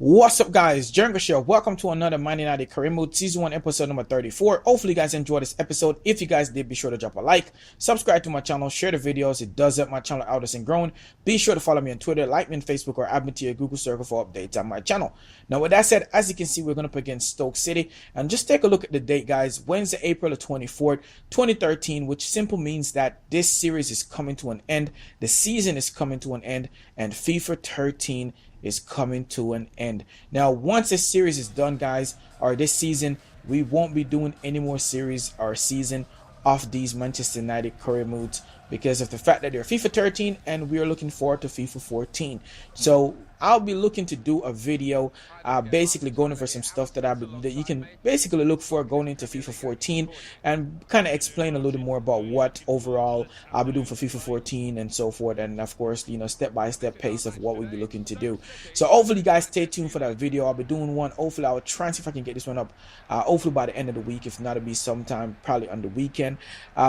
What's up, guys? Jungle Show. Welcome to another Man United Career Mode Season 1 episode number 34. Hopefully you guys enjoyed this episode. If you guys did, be sure to drop a like, subscribe to my channel, share the videos. It does help my channel out and growing. Be sure to follow me on Twitter, like me on Facebook, or add me to your Google circle for updates on my channel. Now with that said, as you can see, we're going to play against Stoke City. And just take a look at the date, guys. Wednesday, April the 24th, 2013, which simply means that this series is coming to an end. The season is coming to an end, and FIFA 13 is coming to an end. Now, once this series is done, guys, or this season, we won't be doing any more series or season of these Manchester United career modes because of the fact that they're FIFA 13 and we are looking forward to FIFA 14. So I'll be looking to do a video basically going over some stuff that you can basically look for going into FIFA 14 and kind of explain a little more about what overall I'll be doing for FIFA 14 and so forth, and of course, you know, step-by-step pace of what we'll be looking to do. So hopefully you guys stay tuned for that video. I'll be doing one. Hopefully I'll try and see if I can get this one up hopefully by the end of the week. If not, it'll be sometime probably on the weekend,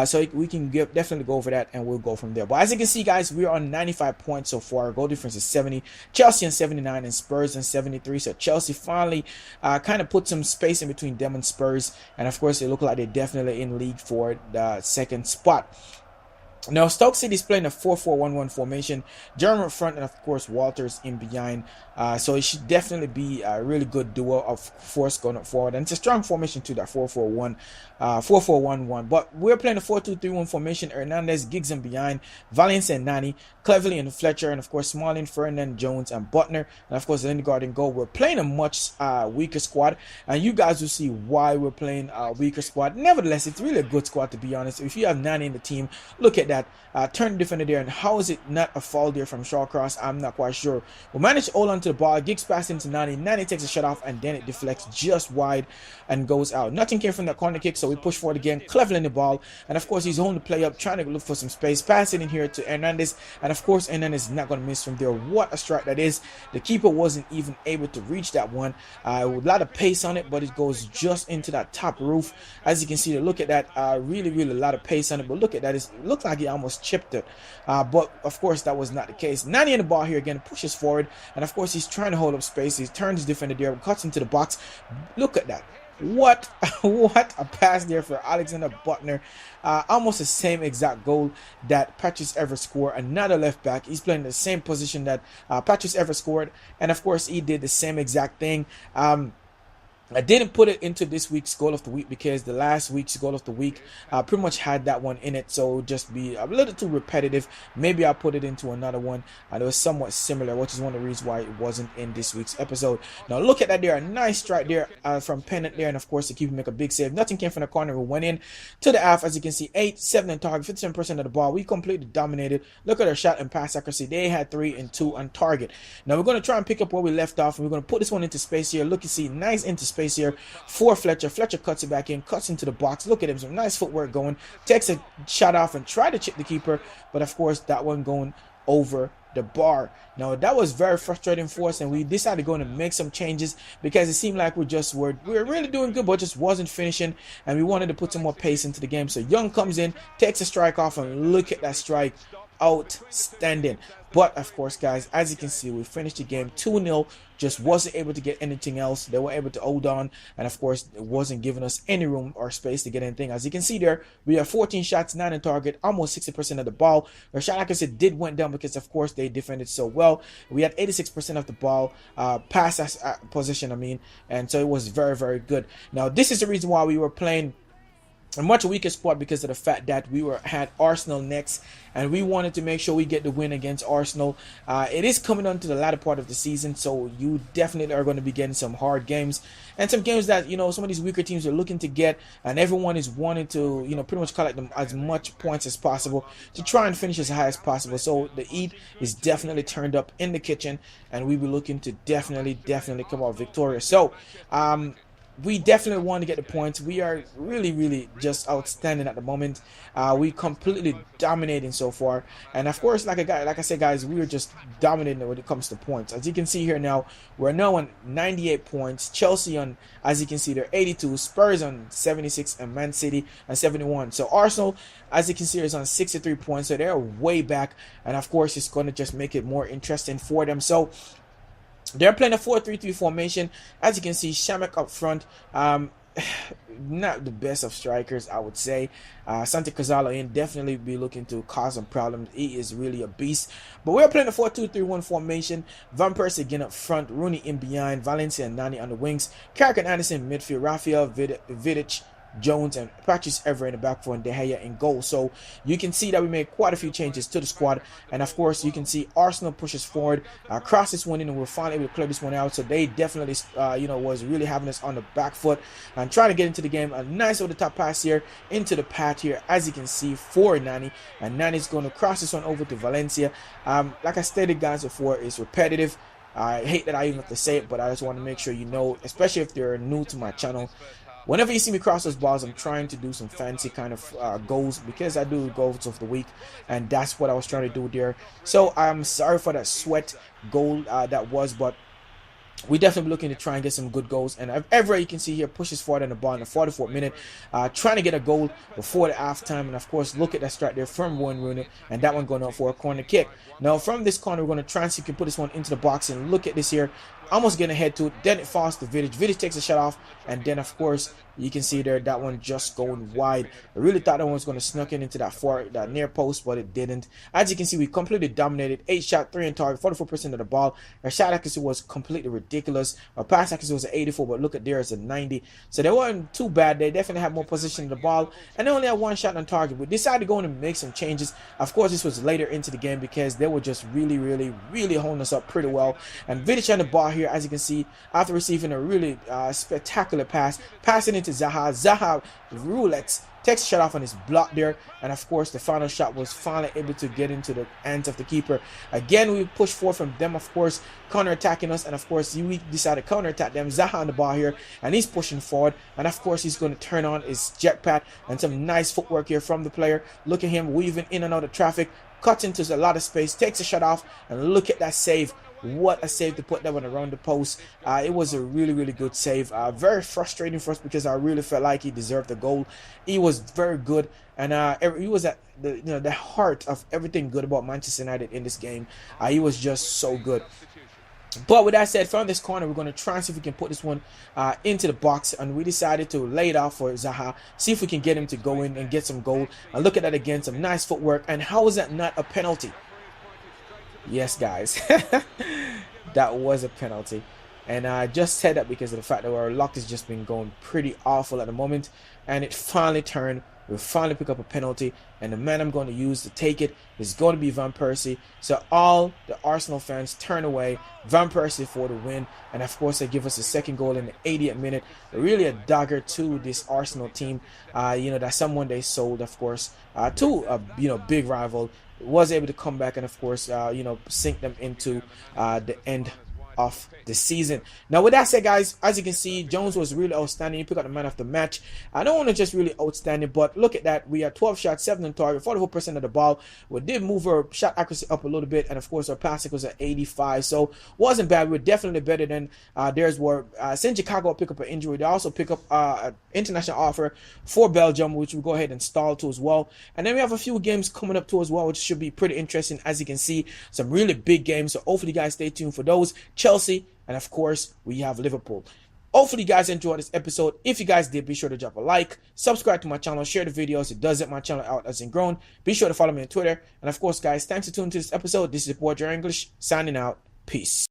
so we can definitely go over that and we'll go from there. But as you can see, guys, we're on 95 points so far. Our goal difference is 70, Chelsea on 79, and Spurs on 73. So Chelsea finally kind of put some space in between them and Spurs, and of course they look like they're definitely in league for the second spot. Now Stoke City is playing a 4-4-1-1 formation, German front, and of course Walters in behind. So it should definitely be a really good duo of force going up forward, and it's a strong formation to that 4-4-1. But we're playing a 4-2-3-1 formation. Hernandez, Giggs in behind, Valiance and Nani, Cleverley and Fletcher, and of course Smalling, Ferdinand, Jones, and Butner, and of course Lindegaard in goal. We're playing a much weaker squad, and you guys will see why we're playing a weaker squad. Nevertheless, it's really a good squad, to be honest. If you have Nani in the team, look at that. Turn the defender there, and how is it not a foul there from Shawcross? I'm not quite sure. We managed to hold on to the ball. Giggs passed into Nani. Nani takes a shot off, and then it deflects just wide and goes out. Nothing came from that corner kick, so we push forward again. Cleverly in the ball, and of course he's holding the play up, trying to look for some space. Pass it in here to Hernandez, and of course Hernandez is not going to miss from there. What a strike that is! The keeper wasn't even able to reach that one. A lot of pace on it, but it goes just into that top roof. As you can see, look at that. Really a lot of pace on it, but look at that. It looked like he almost chipped it, but of course that was not the case. Nani in the ball here again, pushes forward, and of course he's trying to hold up space. He turns his defender there, cuts into the box. Look at that. What a pass there for Alexander Butner. Almost the same exact goal that Patrice Evra scored. Another left back. He's playing the same position that Patrice Evra scored, and of course he did the same exact thing. I didn't put it into this week's goal of the week because the last week's goal of the week pretty much had that one in it, so just be a little too repetitive. Maybe I'll put it into another one and it was somewhat similar, which is one of the reasons why it wasn't in this week's episode. Now look at that there, a nice strike there from Pennant there, and of course the keeper make a big save. Nothing came from the corner. We went in to the half. As you can see, 8-7 on target, 57% of the ball. We completely dominated. Look at our shot and pass accuracy. They had 3 and 2 on target. Now we're going to try and pick up where we left off, and we're going to put this one into space here. Look, you see, nice into space here for Fletcher. Fletcher cuts it back in, cuts into the box. Look at him, some nice footwork going, takes a shot off and try to chip the keeper, but of course that one going over the bar. Now that was very frustrating for us, and we decided to go and make some changes because it seemed like we were really doing good but just wasn't finishing, and we wanted to put some more pace into the game. So Young comes in, takes a strike off, and look at that strike. Outstanding. But of course, guys, as you can see, we finished the game 2-0. Just wasn't able to get anything else. They were able to hold on, and of course it wasn't giving us any room or space to get anything. As you can see there, we have 14 shots, 9 on target, almost 60% of the ball. Our shot accuracy did went down because of course they defended so well. We had 86% of the ball pass position, and so it was very good. Now this is the reason why we were playing a much weaker squad, because of the fact that we had Arsenal next, and we wanted to make sure we get the win against Arsenal. It is coming on to the latter part of the season, so you definitely are going to be getting some hard games and some games that, you know, some of these weaker teams are looking to get, and everyone is wanting to, you know, pretty much collect them as much points as possible to try and finish as high as possible. So the heat is definitely turned up in the kitchen, and we will be looking to definitely come out victorious. So we definitely want to get the points. We are really just outstanding at the moment. We completely dominating so far, and of course, like I said, guys, we are just dominating when it comes to points. As you can see here now, we're now on 98 points. Chelsea on, as you can see, they're 82. Spurs on 76, and Man City on 71. So Arsenal, as you can see, is on 63 points. So they're way back, and of course, it's going to just make it more interesting for them. So They're playing a 4-3-3 formation. As you can see, Shamak up front. Not the best of strikers, I would say. Santi Cazalo in definitely be looking to cause some problems. He is really a beast. But we're playing a 4-2-3-1 formation. Van Persie again up front. Rooney in behind. Valencia and Nani on the wings. Carrick and Anderson in midfield. Rafael, Vidic, Jones and Patrice Evra in the back four and De Gea in goal. So you can see that we made quite a few changes to the squad, and of course you can see Arsenal pushes forward, crosses one in, and we're finally able to clear this one out. So they definitely was really having us on the back foot and trying to get into the game. A nice over the top pass here into the path here, as you can see, for Nani, and Nani's going to cross this one over to Valencia. Like I stated guys before, it's repetitive. I hate that I even have to say it, but I just want to make sure you know, especially if they're new to my channel, whenever you see me cross those balls, I'm trying to do some fancy kind of goals, because I do goals of the week, and that's what I was trying to do there. So I'm sorry for that sweat goal that was, but we definitely looking to try and get some good goals. And Evra, you can see here, pushes forward on the ball in the 44th minute, trying to get a goal before the halftime. And of course, look at that strike there from Wayne Rooney, and that one going up for a corner kick. Now from this corner, we're going to try and see if we can put this one into the box, and look at this here, almost getting ahead to it. Then it falls to Vidic. Vidic takes a shot off, and then of course you can see there that one just going wide. I really thought that one was going to snuck in into that near post, but it didn't. As you can see, we completely dominated. 8 shot, 3 on target, 44% of the ball. Our shot accuracy was completely ridiculous. Our pass accuracy was an 84, but look at there, it's a 90. So they weren't too bad. They definitely had more position of the ball, and they only had 1 shot on target. We decided to go in and make some changes. Of course, this was later into the game because they were just really holding us up pretty well. And Vidic on the ball here, as you can see, after receiving a really spectacular pass, passing into Zaha. Zaha roulettes, takes a shot off on his block there, and of course the final shot was finally able to get into the hands of the keeper. Again, we push forward from them, of course, counter-attacking us, and of course we decided to counter-attack them. Zaha on the ball here, and he's pushing forward, and of course he's going to turn on his jetpack, and some nice footwork here from the player. Look at him weaving in and out of traffic, cuts into a lot of space, takes a shot off, and look at that save. What a save to put that one around the post. It was a really good save. Very frustrating for us because I really felt like he deserved the goal. He was very good, and he was at the heart of everything good about Manchester United in this game. He was just so good. But with that said, from this corner, we're going to try and see if we can put this one into the box, and we decided to lay it off for Zaha, see if we can get him to go in and get some goal. And look at that again, some nice footwork. And how is that not a penalty? Yes, guys, that was a penalty, and I just said that because of the fact that our luck has just been going pretty awful at the moment, and it finally turned. We finally pick up a penalty, and the man I'm going to use to take it is going to be Van Persie. So all the Arsenal fans turn away Van Persie for the win, and of course they give us a second goal in the 80th minute. Really a dagger to this Arsenal team. That's someone they sold, of course, to a big rival. Was able to come back and of course sink them into the end of the season. Now with that said, guys, as you can see, Jones was really outstanding. He picked up the man of the match. I don't want to just really outstanding, but look at that. We had 12 shots, 7 on target, 44% of the ball. We did move our shot accuracy up a little bit, and of course our passing was at 85, so wasn't bad. We were definitely better than theirs were. Since Chicago pick up an injury, they also pick up an international offer for Belgium, which we'll go ahead and stall to as well. And then we have a few games coming up too as well, which should be pretty interesting. As you can see, some really big games, so hopefully you guys stay tuned for those. Chelsea, and of course we have Liverpool. Hopefully you guys enjoyed this episode. If you guys did, be sure to drop a like, subscribe to my channel, share the videos. It does help my channel out as it's grown. Be sure to follow me on Twitter, and of course guys, thanks for tuning to this episode. This is your boy Jerry English signing out. Peace.